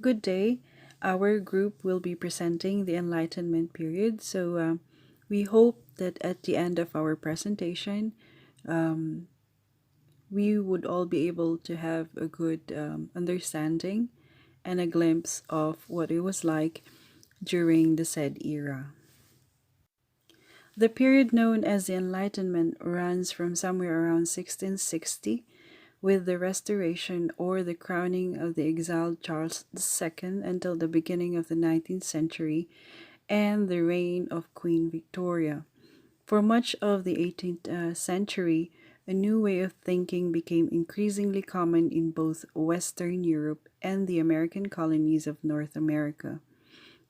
Good day. Our group will be presenting the Enlightenment period. We hope that at the end of our presentation, we would all be able to have a good understanding and a glimpse of what it was like during the said era. The period known as the Enlightenment runs from somewhere around 1660 with the restoration or the crowning of the exiled Charles II until the beginning of the 19th century and the reign of Queen Victoria. For much of the 18th century, a new way of thinking became increasingly common in both Western Europe and the American colonies of North America.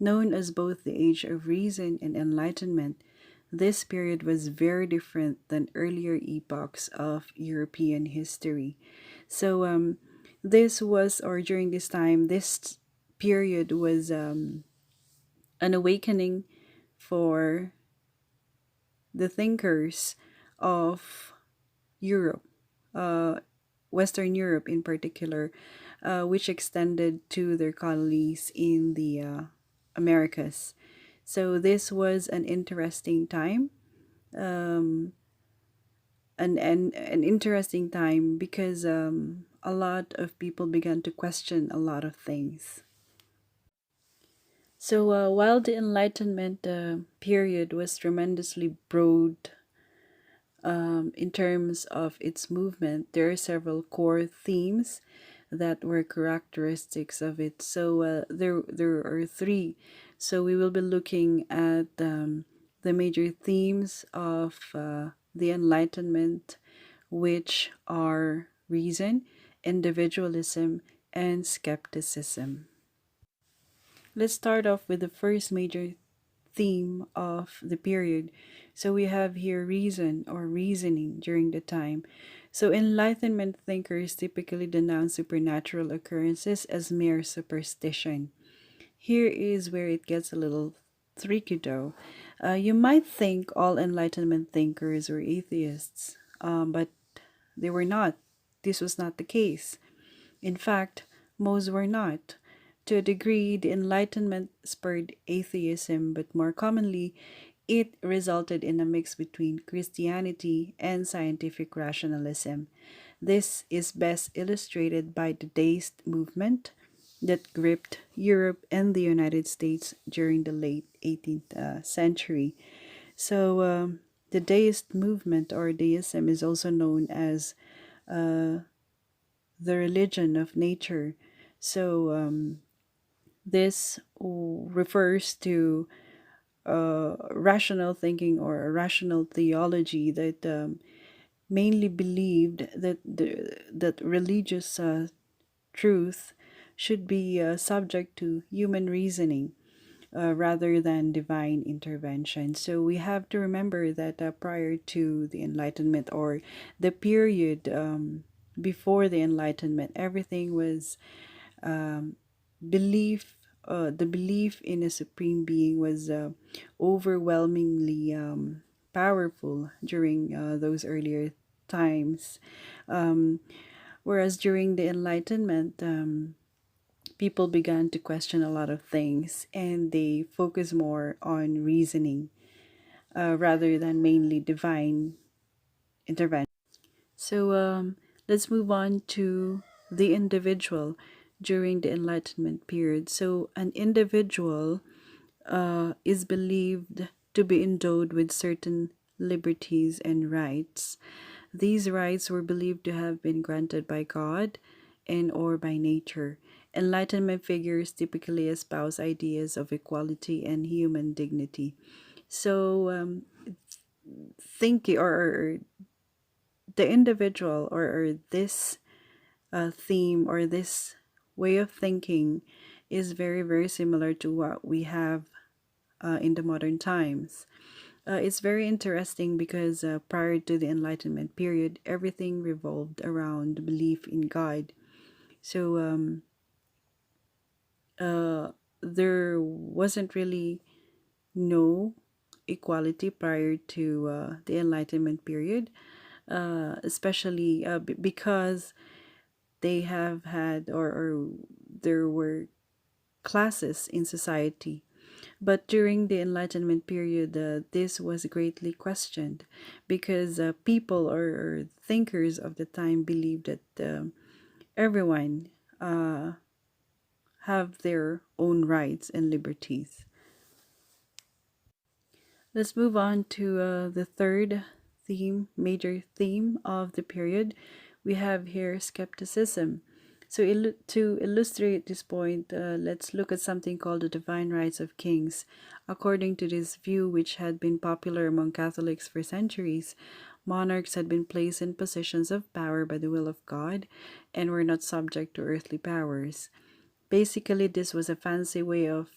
Known as both the Age of Reason and Enlightenment, this period was very different than earlier epochs of European history. So, this was, or during this time, this period was an awakening for the thinkers of Europe, uh, Western Europe in particular, which extended to their colonies in the Americas. So this was an interesting time, um, an interesting time because a lot of people began to question a lot of things. While the Enlightenment period was tremendously broad in terms of its movement, there are several core themes that were characteristics of it. There are three. So we will be looking at the major themes of the Enlightenment, which are reason, individualism, and skepticism. Let's start off with the first major theme of the period. So we have here reason or reasoning during the time. So Enlightenment thinkers typically denounce supernatural occurrences as mere superstition. Here is where it gets a little tricky though. You might think all Enlightenment thinkers were atheists, but they were not. This was not the case. In fact, most were not. To a degree, the Enlightenment spurred atheism, but more commonly, it resulted in a mix between Christianity and scientific rationalism. This is best illustrated by the Deist movement that gripped Europe and the United States during the late 18th century. The Deist movement or Deism is also known as the religion of nature. This refers to rational thinking or a rational theology that mainly believed that religious truth should be subject to human reasoning rather than divine intervention. So we have to remember that prior to the Enlightenment or the period before the Enlightenment, everything was belief. The belief in a supreme being was overwhelmingly powerful during those earlier times. Um, Whereas during the Enlightenment, people began to question a lot of things and they focus more on reasoning rather than mainly divine intervention. Let's move on to the individual during the Enlightenment period. So an individual is believed to be endowed with certain liberties and rights. These rights were believed to have been granted by God and or by nature. Enlightenment figures typically espouse ideas of equality and human dignity. So, thinking or the individual or this theme or this way of thinking is very, very similar to what we have in the modern times. It's very interesting because prior to the Enlightenment period, everything revolved around belief in God. So there wasn't really no equality prior to the Enlightenment period, especially because they have had or there were classes in society. But during the Enlightenment period, this was greatly questioned because people or thinkers of the time believed that everyone uh, have their own rights and liberties. Let's move on to the third major theme of the period. We have here skepticism. So, to illustrate this point, let's look at something called the divine rights of kings. According to this view, which had been popular among Catholics for centuries, monarchs had been placed in positions of power by the will of God and were not subject to earthly powers. Basically, this was a fancy way of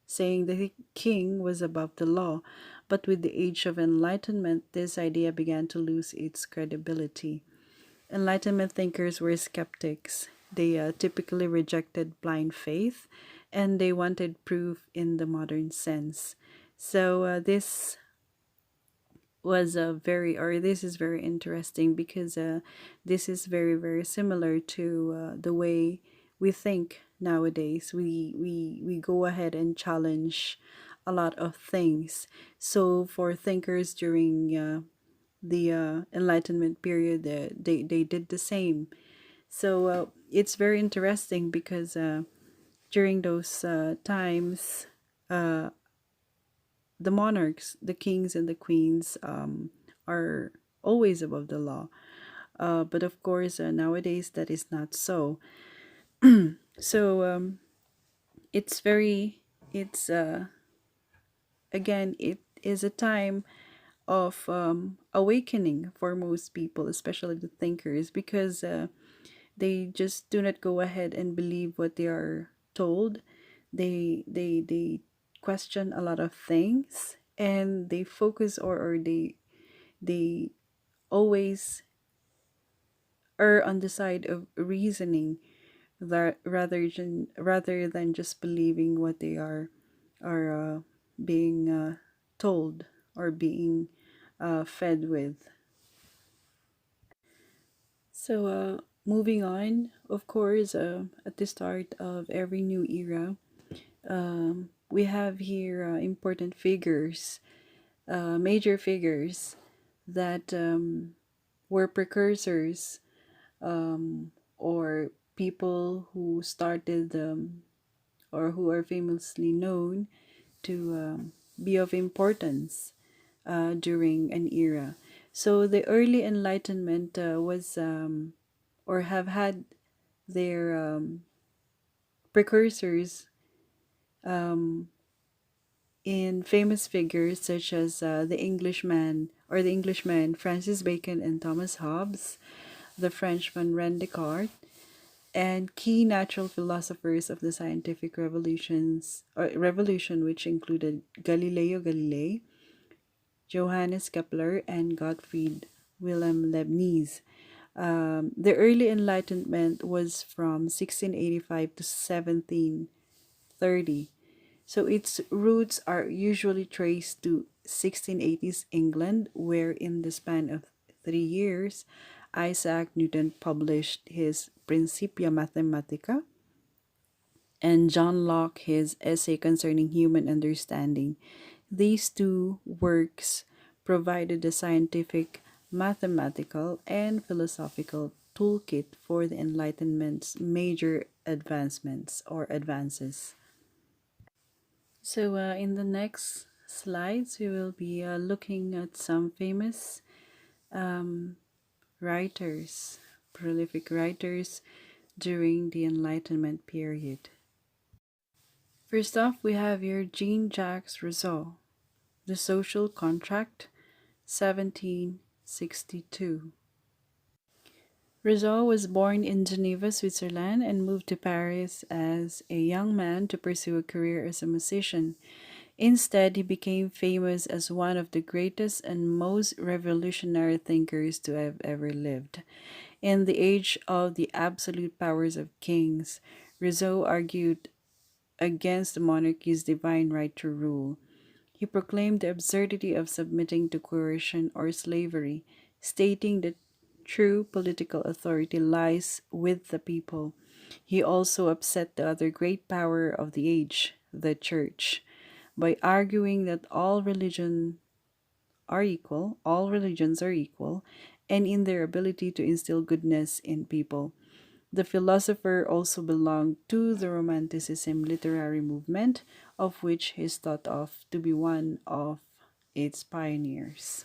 saying the king was above the law, but with the age of enlightenment, this idea began to lose its credibility. Enlightenment thinkers were skeptics. They typically rejected blind faith and they wanted proof in the modern sense. So, this is very interesting because this is very, very similar to the way we think nowadays. We go ahead and challenge a lot of things. So, for thinkers during the Enlightenment period, they did the same. So it's very interesting because during those times, uh, the monarchs, the kings and the queens, are always above the law. But of course, nowadays that is not so. So it's very, it's again, it is a time of awakening for most people, especially the thinkers, because they just do not go ahead and believe what they are told. They question a lot of things and they focus or they always err on the side of reasoning that rather than just believing what they are being told or being fed with. So, moving on, of course, at the start of every new era, we have here important figures, major figures that were precursors or people who started or who are famously known to be of importance during an era. So the early Enlightenment was or have had their precursors in famous figures such as the Englishman Francis Bacon and Thomas Hobbes, the Frenchman René Descartes, and key natural philosophers of the scientific revolution, which included Galileo Galilei, Johannes Kepler, and Gottfried Wilhelm Leibniz. The early Enlightenment was from 1685 to 1730. So its roots are usually traced to 1680s England, where in the span of 3 years, Isaac Newton published his Principia Mathematica and John Locke his essay concerning human understanding. These two works provided the scientific, mathematical, and philosophical toolkit for the Enlightenment's major advancements or advances. So, in the next slides, we will be looking at some famous um, writers, prolific writers during the Enlightenment period. First off, we have here Jean-Jacques Rousseau, The Social Contract, 1762. Rousseau was born in Geneva, Switzerland, and moved to Paris as a young man to pursue a career as a musician. Instead, he became famous as one of the greatest and most revolutionary thinkers to have ever lived. In the age of the absolute powers of kings, Rousseau argued against the monarchy's divine right to rule. He proclaimed the absurdity of submitting to coercion or slavery, stating that true political authority lies with the people. He also upset the other great power of the age, the church, by arguing that all religions are equal, and in their ability to instill goodness in people. The philosopher also belonged to the Romanticism literary movement, of which he is thought of to be one of its pioneers.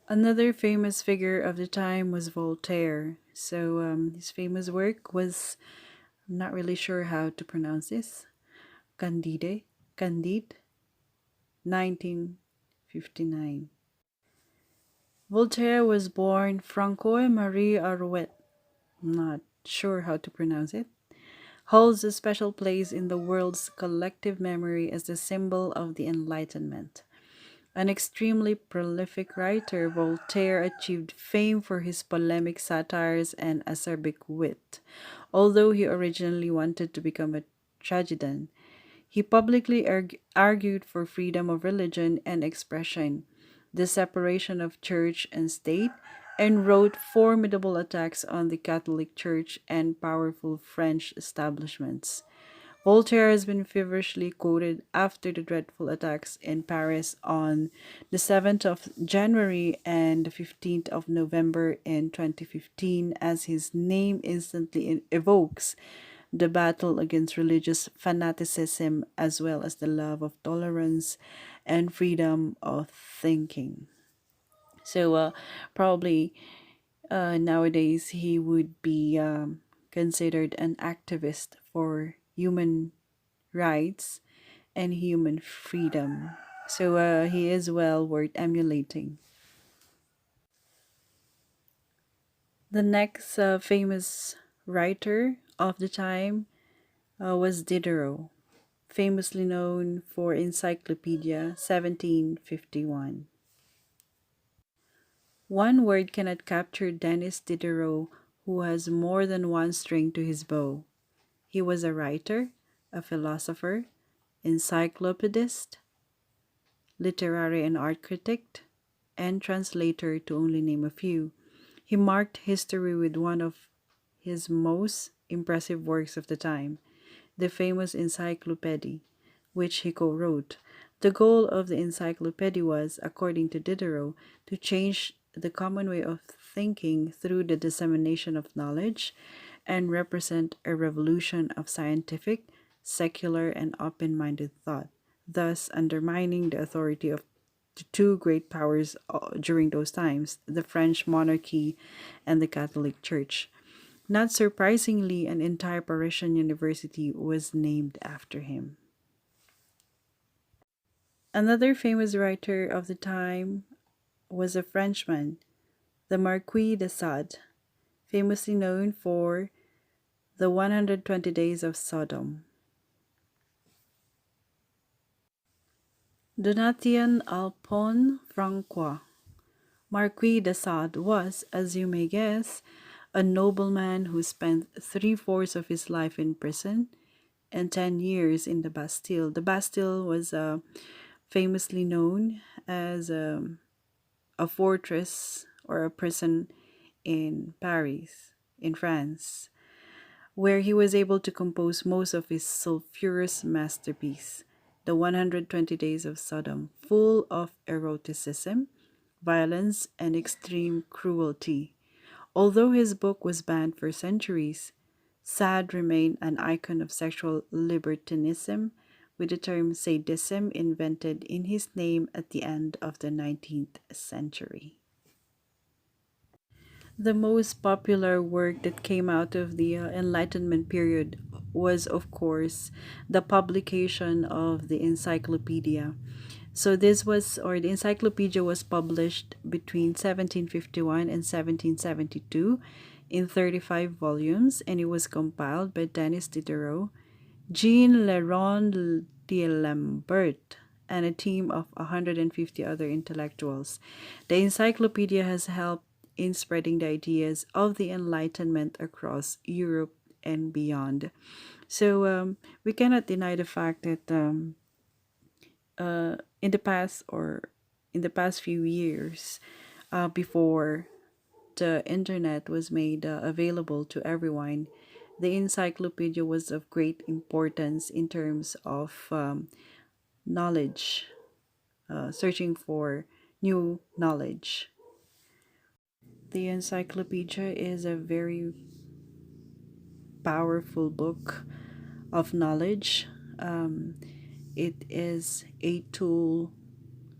Another famous figure of the time was Voltaire. His famous work was, I'm not really sure how to pronounce this, Candide, 1959. Voltaire was born Francois Marie Arouet, I'm not sure how to pronounce it, holds a special place in the world's collective memory as the symbol of the Enlightenment. An extremely prolific writer, Voltaire achieved fame for his polemic satires and acerbic wit. Although he originally wanted to become a tragedian, he publicly argued for freedom of religion and expression, the separation of church and state, and wrote formidable attacks on the Catholic Church and powerful French establishments. Voltaire has been feverishly quoted after the dreadful attacks in Paris on the 7th of January and the 15th of November in 2015, as his name instantly evokes the battle against religious fanaticism as well as the love of tolerance and freedom of thinking. So, probably nowadays he would be considered an activist for human rights and human freedom. So, he is well worth emulating. The next famous writer of the time was Diderot, famously known for Encyclopedia 1751. One word cannot capture Denis Diderot, who has more than one string to his bow. He was a writer, a philosopher, encyclopedist, literary and art critic, and translator, to only name a few. He marked history with one of his most impressive works of the time, the famous Encyclopedia, which he co wrote. The goal of the encyclopedia was, according to Diderot, to change the common way of thinking through the dissemination of knowledge and represent a revolution of scientific, secular, and open minded thought, thus undermining the authority of the two great powers during those times, the French monarchy and the Catholic Church. Not surprisingly, an entire Parisian university was named after him. Another famous writer of the time was a Frenchman, the Marquis de Sade, famously known for the 120 Days of Sodom. Donatien Alpon Francois, Marquis de Sade was, as you may guess, a nobleman who spent three-fourths of his life in prison and 10 years in the Bastille. The Bastille was famously known as a fortress or a prison in Paris, in France, where he was able to compose most of his sulfurous masterpiece, The 120 Days of Sodom, full of eroticism, violence, and extreme cruelty. Although his book was banned for centuries, Sade remained an icon of sexual libertinism, with the term sadism invented in his name at the end of the 19th century. The most popular work that came out of the Enlightenment period was, of course, the publication of the encyclopedia. The encyclopedia was published between 1751 and 1772 in 35 volumes, and it was compiled by Denis Diderot, Jean Leron d'Alembert, and a team of 150 other intellectuals. The encyclopedia has helped in spreading the ideas of the Enlightenment across Europe and beyond. We cannot deny the fact that in the past few years, before that internet was made available to everyone, the encyclopedia was of great importance in terms of knowledge, searching for new knowledge. The encyclopedia is a very powerful book of knowledge. Um, it is a tool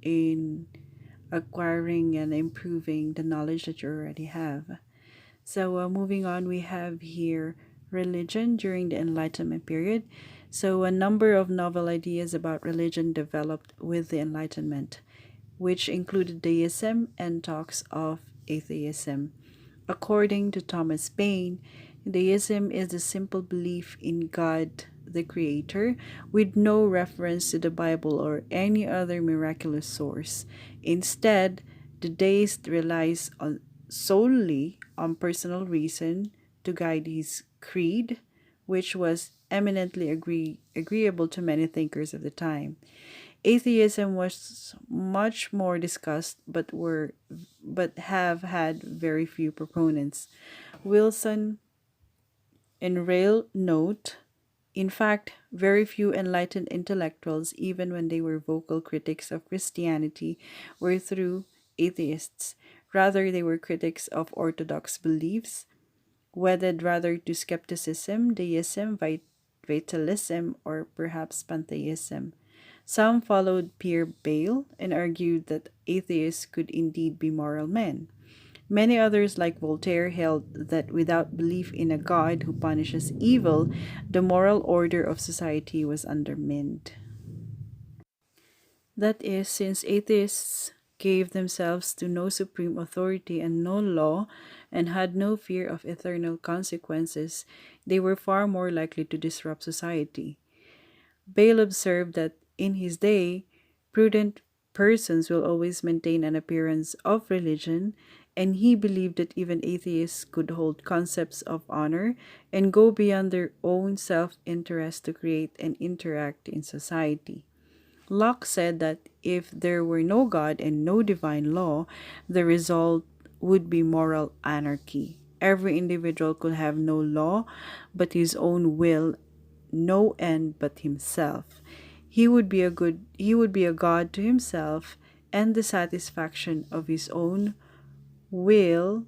in acquiring and improving the knowledge that you already have. So, moving on, we have here religion during the Enlightenment period. So, a number of novel ideas about religion developed with the Enlightenment, which included deism and talks of atheism. According to Thomas Paine, deism is the simple belief in God the Creator with no reference to the Bible or any other miraculous source. Instead, the deist relies on solely on personal reason to guide his creed, which was eminently agreeable to many thinkers of the time. Atheism was much more discussed but have had very few proponents. Wilson in Rail note, in fact, very few enlightened intellectuals, even when they were vocal critics of Christianity, were true atheists. Rather, they were critics of orthodox beliefs, wedded rather to skepticism, deism, vitalism, or perhaps pantheism. Some followed Pierre Bayle and argued that atheists could indeed be moral men. Many others, like Voltaire, held that without belief in a God who punishes evil, the moral order of society was undermined. That is, since atheists gave themselves to no supreme authority and no law, and had no fear of eternal consequences, they were far more likely to disrupt society. Bale observed that in his day, prudent persons will always maintain an appearance of religion, and he believed that even atheists could hold concepts of honor and go beyond their own self interest to create and interact in society. Locke said that if there were no God and no divine law, the result would be moral anarchy. Every individual could have no law but his own will, no end but himself. He would be a god to himself, and the satisfaction of his own will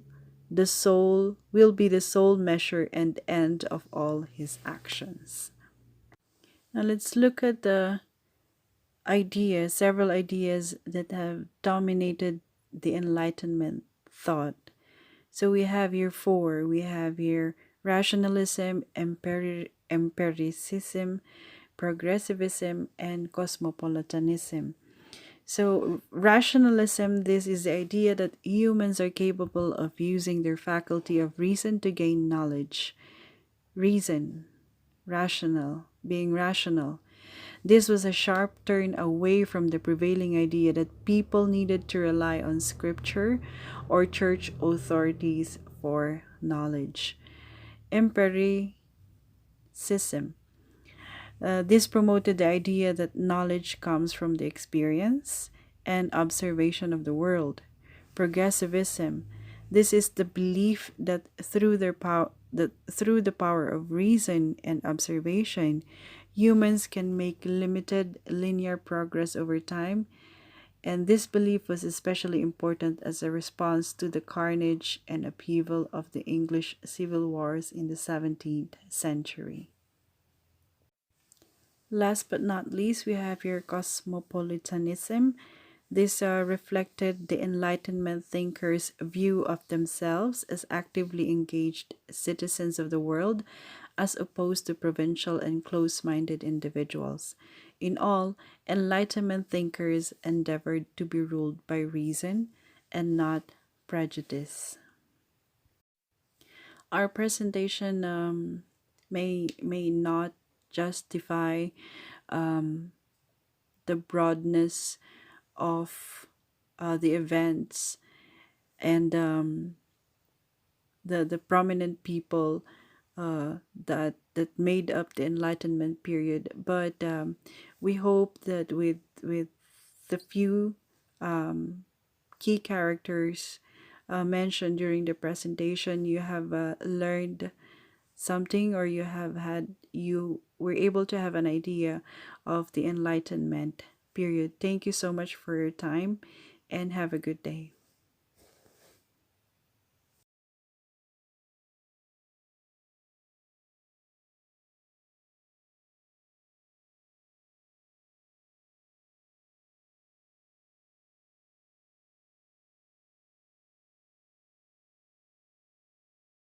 the soul will be the sole measure and end of all his actions. Now let's look at the several ideas that have dominated the Enlightenment thought. So we have here four. We have here rationalism, empiricism, progressivism, and cosmopolitanism. So, rationalism, this is the idea that humans are capable of using their faculty of reason to gain knowledge. Reason, rational, being rational. This was a sharp turn away from the prevailing idea that people needed to rely on scripture or church authorities for knowledge. Empiricism. This promoted the idea that knowledge comes from the experience and observation of the world. Progressivism. This is the belief that through the power of reason and observation, humans can make limited linear progress over time, and this belief was especially important as a response to the carnage and upheaval of the English civil wars in the 17th century. Last but not least, we have here cosmopolitanism. This reflected the Enlightenment thinkers' view of themselves as actively engaged citizens of the world, as opposed to provincial and close minded individuals. In all, Enlightenment thinkers endeavored to be ruled by reason and not prejudice. Our presentation may not justify um, the broadness of the events and the prominent people that made up the Enlightenment period. But we hope that with the few key characters mentioned during the presentation, you have learned something, or you were able to have an idea of the Enlightenment period. Thank you so much for your time and have a good day.